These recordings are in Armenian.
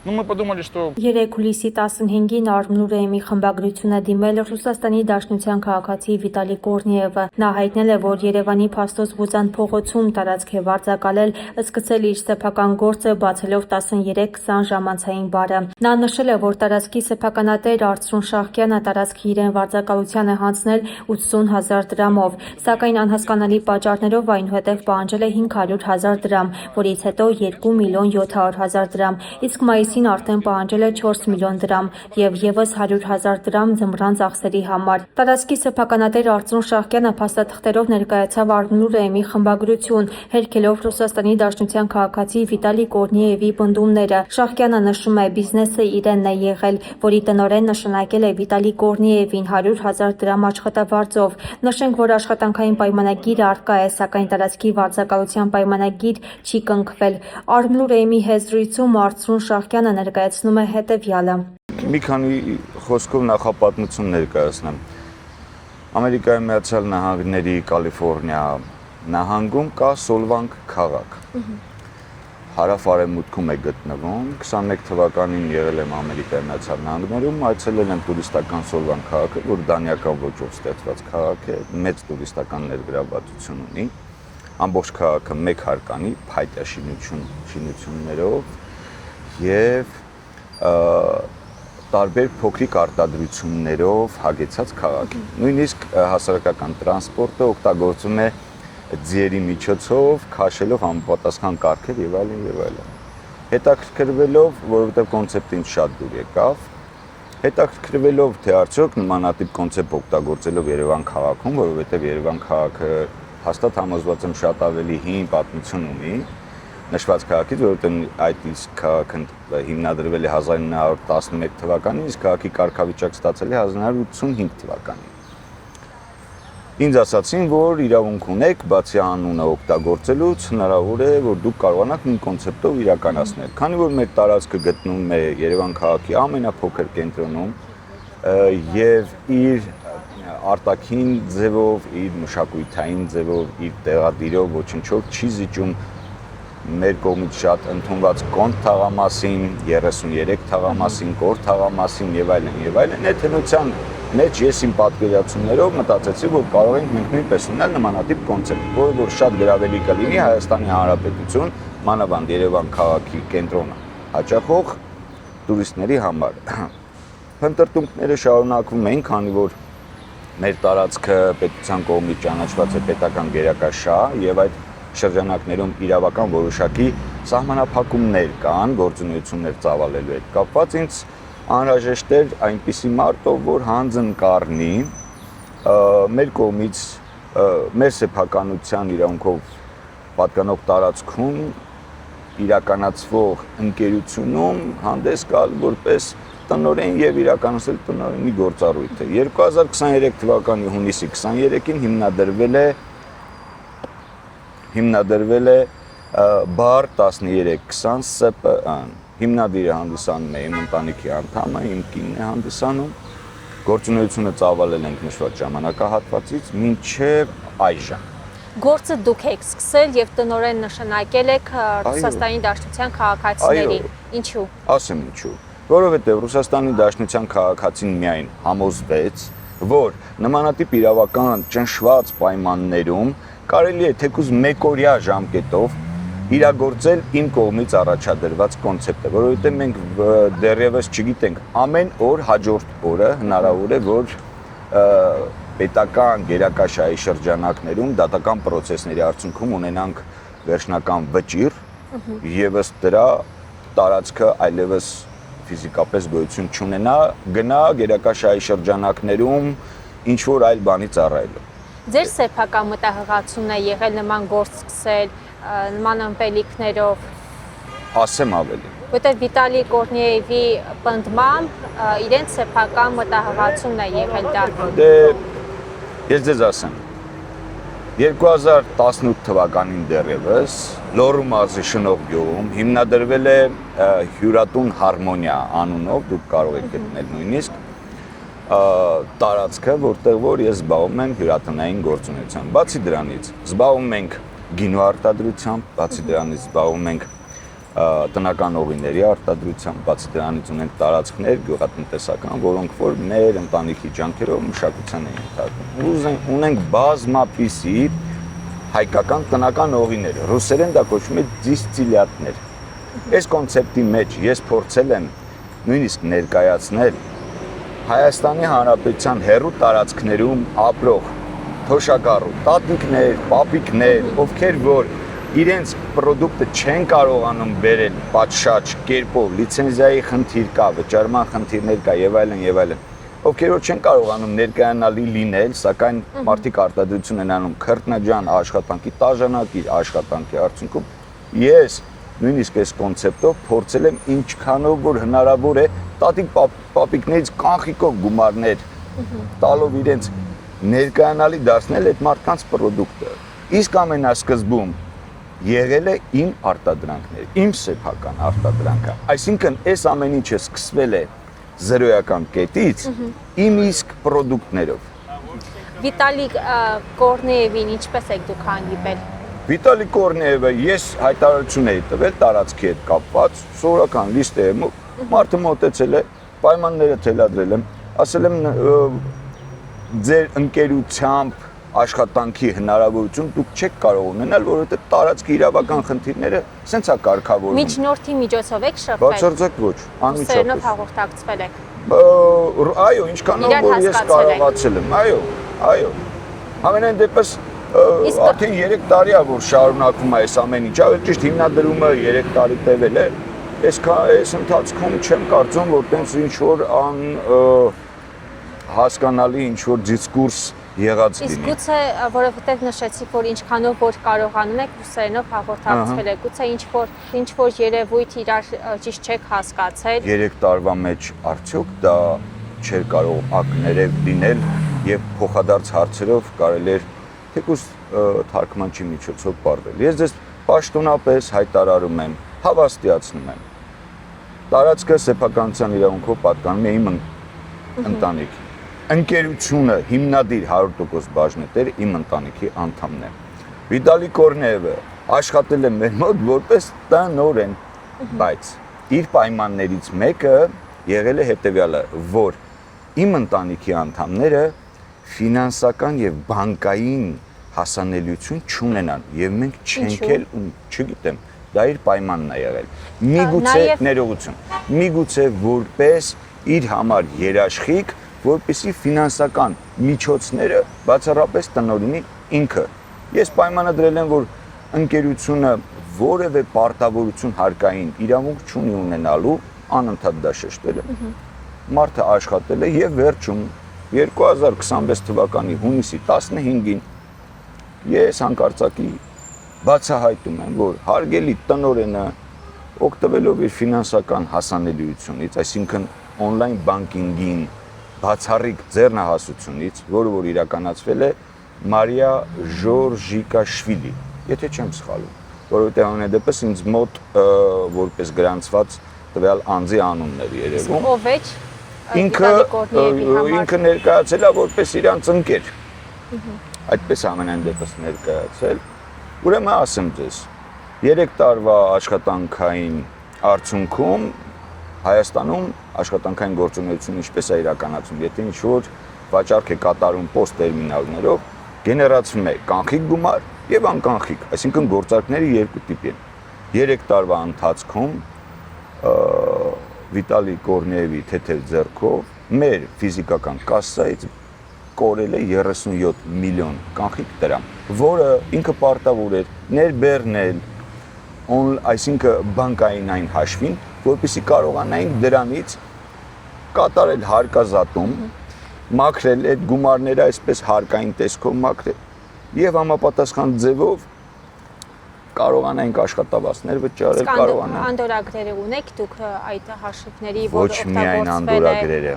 Ну, мы подумали, что... Երեկ հուլիսի 15-ին Արմնուրեյմի խմբագրությունը դիմել Ռուսաստանի Դաշնության քաղաքացի Վիտալի Կորնիևը։ Նա հայտնել է, որ Երևանի Փաստոց Բուզան փողոցում տարածք է վարձակալել, սկսել իր սեփական գործը բացելով 13-20 ժամանցային բարը։ Նա նշել է, որ տարածքի սեփականատեր Արծրուն Շահկյանը տարածքի իրեն վարձակալության է հանձնել 80,000 դրամով, սակայն անհասկանալի պատճառներով այնուհետև պահանջել է 500,000 դրամ, որից հետո 2,700,000 դրամ, իսկ մայիսին արդեն պահանջել է 4 միլիոն դրամ և ևս 100,000 դրամ ձմռան ծախսերի համար։ Տարածքի սեփականատեր Արծրուն Շահկյանը փաստաթղթերով ներկայացավ Արմնուրեյմի խմբագրություն, հերքելով Ռուսաստանի Դաշնության քաղաքացի Վիտալի Կորնիևի պնդումները։ Շահկյանը նշում է, բիզնեսը իրենն է եղել, որի տնօրեն նշանակել է Վիտալի Կորնիևին 100,000 դրամ աշխատավարձով։ Նշենք, որ աշխատանքային պայմանագիրը առկա է, սակայն տարածքի վարձակալության պայմանագիր չի կնքվել։ Արմնուրեյմի հետ զրույցում Արծրուն Շահկյանը ներկայացնում է հետևյալը. Մի քանի խոսքով նախապատմություն ներկայացնեմ։ Ամերիկայի Միացյալ Նահանգների Կալիֆոռնիա նահանգում կա Սոլվանք քաղաք։ Հարավ-արևմուտքում է գտնվում։ 21 թվականին եղել եմ Ամերիկայի Միացյալ Նահանգներում, այցելել եմ տուրիստական Սոլվանք քաղաքը, որ դանիական ոճով ստեղծված քաղաք է, մեծ տուրիստական ներգրավվածություն ունի։ Ամբողջ քաղաքը մեկ հարկանի փայտյա շինություններով և տարբեր փոքրիկ արտադրություններով հագեցած քաղաք է։ Նույնիսկ հասարակական տրանսպորտը օգտագործում է ձիերի միջոցով, քաշելով անպատասխան կարգեր եւ այլն եւ այլն։ Հետաքրքրվելով, որովհետեւ կոնցեպտը ինձ շատ դուր եկավ, հետաքրքրվելով, թե արդյոք նմանատիպ կոնցեպտ օգտագործելով Երևան քաղաքում, որովհետեւ Երևան քաղաքը հաստատ համոզված եմ շատ ավելի հին պատմություն ունի նշված քաղաքից, որովհետև այդ իսկ քաղաքը հիմնադրվել է 1911 թվականին, իսկ քաղաքի կարգավիճակ ստացել է 1985 թվականին։ Ինձ ասացին, որ իրավունք ունեք, բացի անունը օգտագործելուց, հնարավոր է, որ դուք կարողանաք նույն կոնցեպտով իրականացնել։ Քանի որ մեր տարածքը գտնվում է Երևան քաղաքի ամենափոքր կենտրոնում եւ իր արտաքին ձևով, իր մշակութային ձևով, իր տեղադիրով ոչնչով չի զիջում մեր կողմից շատ ընդունված Կոնտ թաղամասին, 33 թաղամասին, Կոր թաղամասին եւ այլն, այդ հնության մեջ ես իմ պատկերացումներով մտածեցի, որ կարող ենք մենք նույնպես ունենալ նմանատիպ կոնցեպտ, որը որ շատ գրավելի կլինի Հայաստանի Հանրապետություն, մանավանդ Երևան քաղաքի կենտրոնը հաճախող տուրիստների համար։ Փնտրտունքները շարունակվում են, քանի որ մեր տարածքը պետության կողմից ճանաչված է պետական գերակաշահ եւ այդ շրջանակներում իրավական որոշակի սահմանափակումներ կան, գործունեություններ ծավալելու հետ կապված, ինձ անհրաժեշտ էր այնպիսի մարդ, որ հանձն կառնի մեր կողմից մեր սեփականության իրավունքով պատկանող տարածքում իրականացվող ընկերությունում հանդես գալ որպես տնօրեն եւ իրականացնել տնօրենի գործառույթը։ 2023 թվականի հունիսի 23-ին հիմնադրվել է բար 1320 ՍՊԸ-ն։ Հիմնադիրը հանդիսանում է իմ ընտանիքի անդամը, իմ կինն է հանդիսանում։ Գործունեությունը ծավալել ենք նշված ժամանակահատվածից մինչև այժմ։ Գործը դուք եք սկսել եւ տնօրեն նշանակել եք Ռուսաստանի Դաշնության քաղաքացիներին։ Ինչու՞։ Ասեմ ինչու։ Որովհետեւ Ռուսաստանի Դաշնության քաղաքացին միայն համոզվեց, որ նմանատիպ իրավական ճնշված պայմաններում կարելի է թեկուզ մեկօրյա ժամկետով իրագործել իմ կողմից առաջադրված կոնցեպտը, որովհետև մենք դեռևս չգիտենք ամեն օր հաջորդ օրը հնարավոր է, որ պետական գերակաշահի շրջանակներում դատական պրոցեսների արդյունքում ունենանք վերջնական վճիռ եւ ըստ դրա տարածքը այլևս ֆիզիկապես գոյություն չունենա, գնա գերակաշահի շրջանակներում ինչ որ այլ բանի ծառայելու։ Ձեր սեփական մտահղացումն է եղել նման գործ սկսել, նման ըմպելիքներով։ Ասեմ ավելի։ Որտեղ Վիտալի Կորնիևի պնդմամբ իրենց սեփական մտահղացումն է եղել դա։ Դե ես ձեզ ասեմ 2018 թվականին դեռևս Լոռու մարզի Շնորհ գյուղում հիմնադրվել է հյուրատուն Հարմոնիա անունով, դուք կարող եք գտնել նույնիսկ տարածքը, որտեղ որ ես զբաղվում եմ հյուրատնային գործունեությամբ։ Բացի դրանից զբաղվում ենք գինու արտադրությամբ, բացի դրանից զբաղվում ենք տնական օղիների արտադրությամբ, բացի դրանից ունենք տարածքներ գյուղատնտեսական, որոնք որ մեր ընտանիքի ջանքերով մշակության են ենթարկվում։ Ունենք բազմապիսի հայկական տնական օղիներ, ռուսերեն դա կոչվում է դիստիլյատներ։ Այս կոնցեպտի մեջ ես փորձել եմ նույնիսկ ներկայացնել Հայաստանի Հանրապետության հեռու տարածքներում ապրող թոշակառու տատիկներ, պապիկներ, ովքեր որ իրենց պրոդուկտը չեն կարողանում բերել պատշաճ կերպով, լիցենզիայի խնդիր կա, վճարման խնդիրներ կա եւ այլն, ովքեր որ չեն կարողանում ներկայանալի լինել, սակայն մարդիկ արտադրություն են անում քրտնաջան աշխատանքի, տաժանակիր աշխատանքի արդյունքում, ես նույնիսկ այս կոնցեպտով փորձել եմ ինչքանով որ հնարավոր է տատիկ պապիկներից կանխիկով գումարներ տալով իրենց ներկայանալի դարձնել այդ մարդկանց պրոդուկտը։ Իսկ ամենասկզբում եղել է իմ արտադրանքները, իմ սեփական արտադրանքը։ Այսինքն այս ամեն ինչը սկսվել է զրոյական կետից իմ իսկ պրոդուկտներով։ Վիտալի Կորնեևին ինչպես եք դուք հանդիպել։ Վիտալի Կորնեևը ես հայտարարություն էի տվել տարածքի հետ կապված, սովորական լիստը մարդը մոտեցել է, պայմանները թելադրել եմ, ասել եմ ձեր ընկերությամբ աշխատանքի հնարավորություն դուք չեք կարող ունենալ, որովհետև տարածքի իրավական խնդիրները սենց է կարգավորվում։ Միջնորդի միջոցով եք շփվել։ Բացարձակ ոչ, անմիջապես։ Սերնով հաղորդակցվել եք։ Այո, ինչքանով որ ես կարողացել եմ, այո։ Ամենայն դեպս արդեն 3 տարի է որ շարունակվում է այս ամեն ինչը, ավելի ճիշտ հիմնադրումը 3 տարի տևել է։ Այս ընթացքում չեմ կարծում, որ տենց ինչ որ հասկանալի ինչ որ դիսկուրս եղած լինի։ Իսկ գուցե որովհետև նշեցիք, որ ինչքանով որ կարողանում եք ռուսերենով հաղորդակցվել եք, գուցե ինչ որ երևույթ իրար ճիշտ չեք հասկացել։ 3 տարվա մեջ արդյոք դա չէր կարող ակներև լինել եւ փոխադարձ հարցերով կարելի էր թեկուզ թարգմանչի միջոցով բառվել։ Ես ձեզ պաշտոնապես հայտարարում եմ, հավաստիացնում եմ։ Տարածքը սեփականության իրավունքով պատկանում է իմ ընտանիքին։ Ընկերությունը հիմնադիր 100% բաժնետեր իմ ընտանիքի անդամն է։ Վիտալի Կորնեևը աշխատել է մեր մոտ որպես տնօրեն, բայց իր պայմաններից մեկը եղել է հետևյալը, որ իմ ընտանիքի անդամները ֆինանսական եւ բանկային հասանելիություն չունենան եւ մենք չենք էլ չգիտեմ, դա իր պայմանն է եղել։ Միգուցե ներողություն, միգուցե որպես իր համար երաշխիք որպեսի ֆինանսական միջոցները բացառապես տնօրինի ինքը։ Ես պայմանադրել եմ, որ ընկերությունը որևէ պարտավորություն հարկային իրավունք չունի ունենալու, անընդհատ դա շեշտել եմ։ Մարդը աշխատել է եւ վերջում 2026 թվականի հունիսի 15-ին ես հանկարծակի բացահայտում եմ, որ հարգելի տնօրենը օգտվելով իր ֆինանսական հասանելիությունից, այսինքն on-line banking-ին բացառիկ ձեռնահասությունից, որը որ իրականացվել է Մարիա Ժորժիկաշվիլի, եթե չեմ սխալվում, որովհետև ամենադեպս ինձ մոտ որպես գրանցված տվյալ անձի անունն էր երևում։ Ով է ինքը ներկայացել է որպես իրանց ընկեր։ Այդպես ամենայն դեպս ներկայացել։ Ուրեմն ասեմ ձեզ, 3 տարվա աշխատանքային արդյունքում Հայաստանում աշխատանքային գործունեությունը ինչպես է իրականացում, եթե ինչ-որ վաճառք է կատարում պոստ տերմինալներով, գեներացվում է կանխիկ գումար եւ անկանխիկ, այսինքն գործարքները երկու տիպի են։ 3 տարվա ընթացքում Վիտալի Կորնեևի թեթև ձեռքով մեր ֆիզիկական կասսայից կորել է 37 միլիոն կանխիկ դրամ, որը ինքը պարտավոր էր ներբեռնել, այսինքն բանկային այն հաշվին, որպեսզի կարողանային դրանից կատարել հարկազատում, մաքրել այդ գումարները այսպես հարկային տեսքով մաքրել եւ համապատասխան ձևով կարողանանք աշխատավարձներ վճարել, կարողանանք անդորագրերը ունեք դուք այդ հաշիվների, որ օգտագործվել է։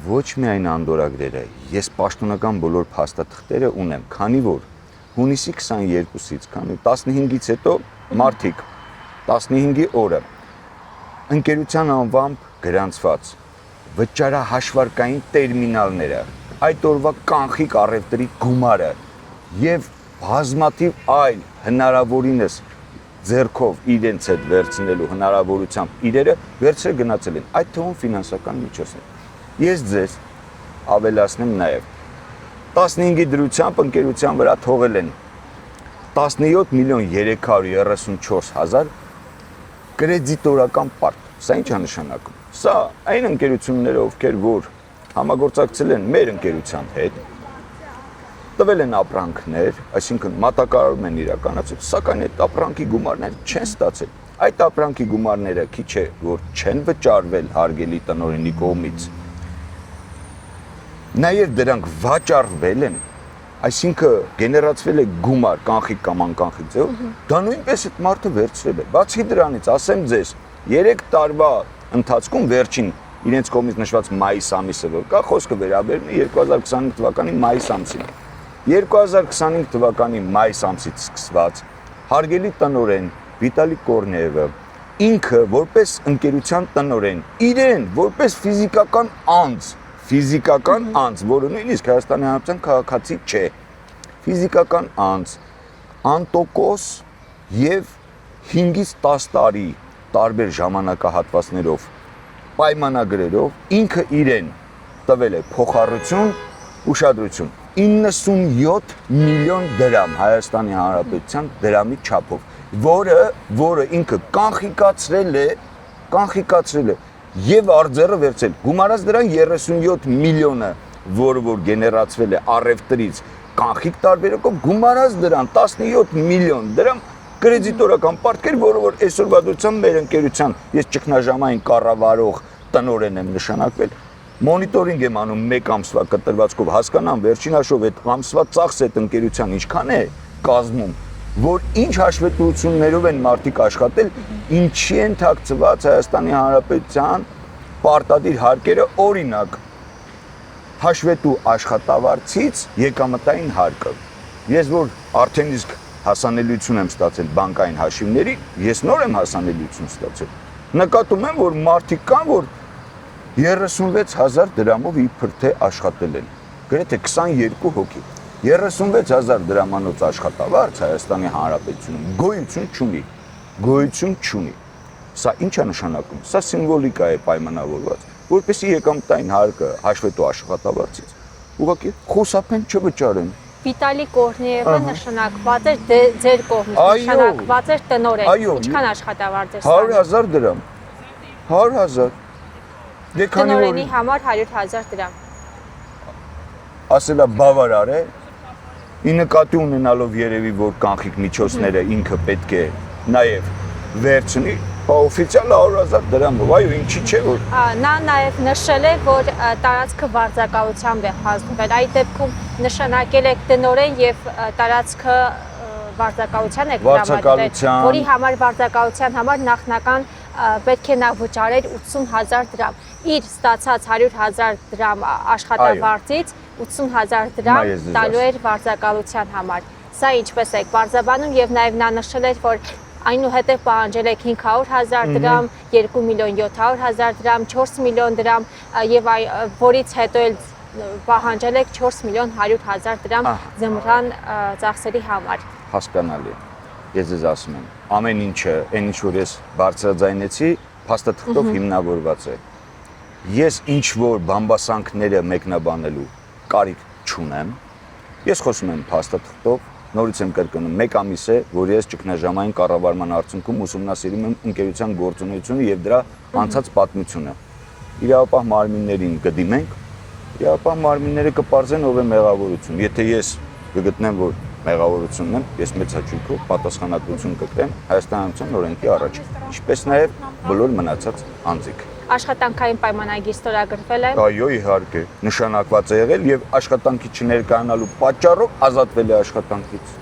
Ոչ միայն անդորագրերը, ես պաշտոնական բոլոր փաստաթղթերը ունեմ, քանի որ հունիսի 22-ից, քանի 15-ից հետո մարդիկ 15-ի օրը ընկերության անվամբ գրանցված վճարահաշվարկային տերմինալները, այդ օրվա կանխիկ առևտրի գումարը եւ բազմաթիվ այլ հնարավորինս ձեռքով իրենց հետ վերցնելու հնարավորությամբ իրերը վերցրել գնացել են, այդ թվում ֆինանսական միջոցներ։ Ես ձեզ ավելացնեմ նաև 15-ի դրությամբ ընկերության վրա թողել են 17 միլիոն 334 հազար կրեդիտորական պարտ։ Սա ինչ է նշանակում։ Սա այն ընկերությունները, ովքեր որ համագործակցել են մեր ընկերության հետ, տվել են ապրանքներ, այսինքն մատակարարում են իրականացել, սակայն այդ ապրանքի գումարները չեն ստացել։ Այդ ապրանքի գումարները քիչ է, որ չեն վճարվել հարգելի տնօրենի կողմից։ Նաև դրանք վաճառվել են, այսինքն գեներացվել է գումար կանխիկ կամ անկանխիկ ձևով, դա նույնպես այդ մարդը վերցրել է։ Բացի դրանից, ասեմ ձեզ, 3 տարվա ընթացքում վերջին իրենց կողմից նշված մայիս ամիսը, որ կա, խոսքը վերաբերում է 2025 թվականի մայիս ամսին։ 2025 թվականի մայիս ամսից սկսված հարգելի տնօրեն Վիտալի Կորնեևը ինքը որպես ընկերության տնօրեն, իրեն որպես ֆիզիկական անձ, որը նույնիսկ Հայաստանի Հանրապետության քաղաքացի չէ, ֆիզիկական անձ, անտոկոս եւ 5-ից 10 տարի տարբեր ժամանակահատվածներով պայմանագրերով ինքը իրեն տվել է փոխառություն, ուշադրություն 97 միլիոն դրամ Հայաստանի Հանրապետության դրամի չափով, որը ինքը կանխիկացրել է եւ արձերը վերցել։ Գումարած դրան 37 միլիոնը, որը որ գեներացվել է առևտրից կանխիկ տարբերակով, գումարած դրան 17 միլիոն դրամ կրեդիտորական պարտքեր, որը որ այսօրվա դրությամբ մեր ընկերության ես ճգնաժամային կառավարող տնօրեն եմ նշանակվել, մոնիտորինգ եմ անում 1 ամսվա կտրվածքով, հասկանամ վերջին հաշվով այդ ամսվա ծախսը այդ ընկերության ինչքան է կազմում, որ ինչ հաշվետվություններով են մարդիկ աշխատել, ինչի են թաքցված Հայաստանի Հանրապետության պարտադիր հարկերը, օրինակ հաշվետու աշխատավարձից եկամտային հարկը։ Ես որ արդեն իսկ հասանելիություն եմ ստացել բանկային հաշիվների, ես նոր եմ հասանելիություն ստացել։ Նկատում եմ, որ մարդիկ կան, որ 36,000 դրամով իբր թե աշխատել են, գրեթե 22 հոգի։ 36,000 դրամանոց աշխատավարձ Հայաստանի Հանրապետությունում գոյություն չունի։ Սա ինչ է նշանակում։ Սա սիմվոլիկա է պայմանավորված, որպեսզի եկամտային հարկը հաշվետու աշխատավարձից ուղղակի խուսափեն չվճարեն։ Վիտալի Կորնեևը նշանակված էր ձեր կողմից, նշանակված էր տնօրեն։ Ինչքան աշխատավարձ էր ստանում։ 100,000 դրամ։ 100,000։ Դե քանի որ տնօրենի համար 100,000 դրամ։ Ասելա բավարար է։ Ի նկատի ունենալով երևի որ կանխիկ միջոցները ինքը պետք է նաև վերցնի, օֆիցիալ 100,000 դրամով, այո, ինչի՞ չէ որ։ Նա նաև նշել է, որ տարածքը վարձակալությամբ է հանձնվել։ Այդ դեպքում նշանակել եք տնօրեն եւ տարածքը վարձակալության եք տրամադրել, որի համար վարձակալության համար նախնական պետք է նա վճարեր 80,000 դրամ։ Իր ստացած 100,000 դրամ աշխատավարձից 80,000 դրամ տալու էր վարձակալության համար։ Սա ինչպես եք բարձրաբանում եւ նաեւ նա նշել էր, որ այնուհետև պահանջել եք 500,000 դրամ, 2,700,000 դրամ, 4 միլիոն դրամ եւ որից հետո էլ պահանջել եք 4,100,000 դրամ զմռան ծախսերի համար։ Հասկանալի է։ Ես ձեզ ասում եմ, ամեն ինչը, այն ինչ որ ես բարձրաձայնեցի, փաստաթղթով հիմնավորված է։ Ես ինչ որ բամբասանքները մեկնաբանելու կարիք չունեմ։ Ես խոսում եմ փաստաթղթով, նորից եմ կրկնում, 1 ամիս է, որ ես ճգնաժամային կառավարման արդյունքում ուսումնասիրում եմ ընկերության գործունեությունը եւ դրա անցած պատմությունը։ Իրավապահ մարմիններին կդիմենք, իրավապահ մարմինները կպարզեն ով է մեղավորություն։ Եթե ես կգտնեմ, որ մեղավորությունն եմ, ես մեծ հաճույքով պատասխանատվություն կկրեմ Հայաստանի Հանրապետության օրենքի առաջ, ինչպես նաև բոլոր մնացած անձիկ։ Աշխատանքային պայմանագիր ստորագրվել է։ Այո, իհարկե, նշանակված է եղել եւ աշխատանքի չներկայանալու պատճառով ազատվել է աշխատանքից։